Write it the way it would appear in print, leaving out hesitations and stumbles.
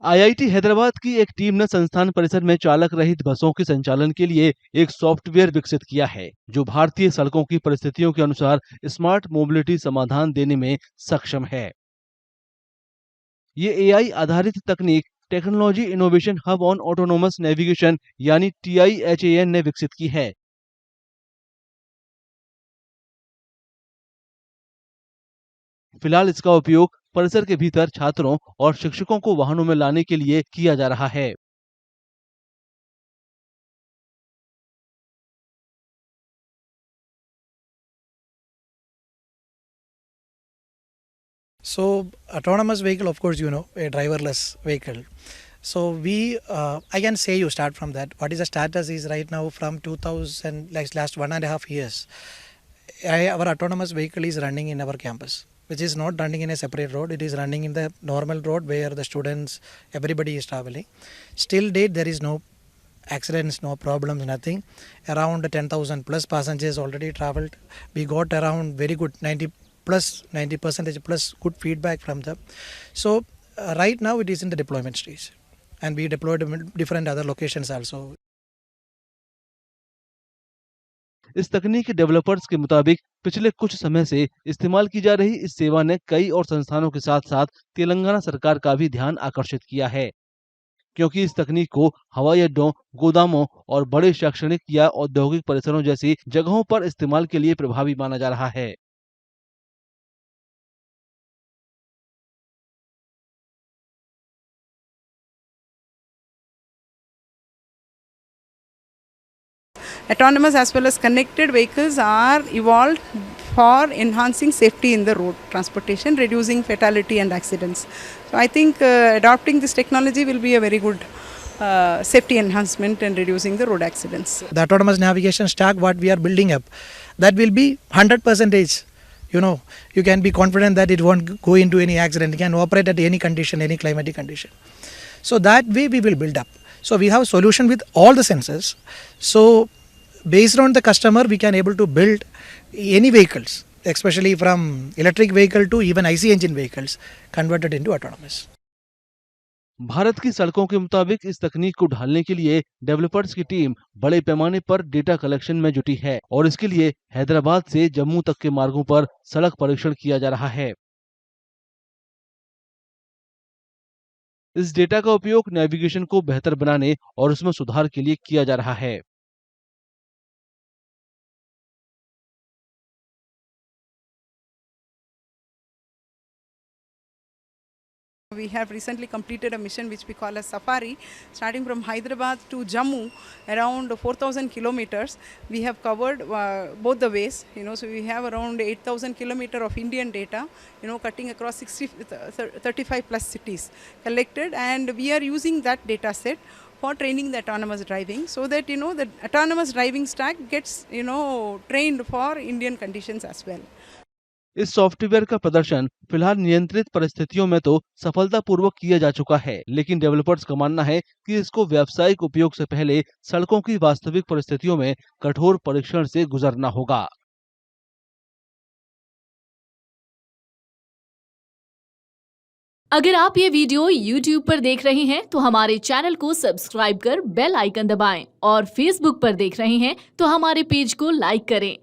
IIT Hyderabad की एक team ने संस्थान परिसर में चालक रहित बसों के संचालन के लिए एक सॉफ्टवेयर विकसित किया है, जो भारतीय सड़कों की परिस्थितियों के अनुसार स्मार्ट मोबिलिटी समाधान देने में सक्षम है। ये एआई आधारित तकनीक technology innovation hub on autonomous navigation यानी TIHAN ने विकसित की है। फिलहाल इसका उपयोग परिसर के भीतर छात्रों और शिक्षकों को वाहनों में लाने के लिए किया जा रहा है। So autonomous vehicle, of course, you know, a driverless vehicle. So I can say you start from that. What is the status is right now from 2000, like last 1.5 years, our autonomous vehicle is running in our campus, which is not running in a separate road. It is running in the normal road where the students, everybody is traveling. Still date, there is no accidents, no problems, nothing. Around 10,000 plus passengers already traveled. We got around very good 90% plus good feedback from them. So right now it is in the deployment stage, and we deployed in different other locations also. इस तकनीक के developers के मुताबिक पिछले कुछ समय से इस्तेमाल की जा रही इस सेवा ने कई और संस्थानों के साथ साथ तेलंगाना सरकार का भी ध्यान आकर्षित किया है, क्योंकि इस तकनीक को हवाई अड्डों, गोदामों और बड़े शैक्षणिक या औद्योगिक परिसरों जैसी जगहों पर इस्तेमाल के लिए प्रभावी माना जा रहा है। Autonomous as well as connected vehicles are evolved for enhancing safety in the road transportation, reducing fatality and accidents. So I think adopting this technology will be a very good safety enhancement and reducing the road accidents. The autonomous navigation stack what we are building up, that will be 100%. You know, you can be confident that it won't go into any accident. It can operate at any condition, any climatic condition. So that way we will build up. So we have a solution with all the sensors. So based on the customer, we can able to build any vehicles, especially from electric vehicle to even IC engine vehicles, converted into autonomous. Bharat की सड़कों के मुताबिक इस तकनीक को ढालने के लिए डेवलपर्स की टीम बड़े पैमाने पर डेटा कलेक्शन में जुटी है और इसके लिए हैदराबाद से जम्मू तक के मार्गों पर सड़क परीक्षण किया जा रहा है। इस डेटा का उपयोग नेविगेशन को बेहतर बनाने और उसमें सुधार के लिए किया जा रहा है। We have recently completed a mission which we call as Safari, starting from Hyderabad to Jammu, around 4,000 kilometers. We have covered both the ways, so we have around 8,000 kilometers of Indian data, cutting across 35 plus cities collected, and we are using that data set for training the autonomous driving, so that, the autonomous driving stack gets, trained for Indian conditions as well. इस software का प्रदर्शन फिलहाल नियंत्रित परिस्थितियों में तो सफलतापूर्वक किया जा चुका है, लेकिन डेवलपर्स का मानना है कि इसको व्यावसायिक उपयोग से पहले सड़कों की वास्तविक परिस्थितियों में कठोर परीक्षण से गुजरना होगा। अगर आप ये वीडियो YouTube पर देख रहे हैं तो हमारे चैनल को सब्सक्राइब कर बेल आइकन दबाएं और Facebook पर देख रहे हैं तो हमारे पेज को लाइक करें।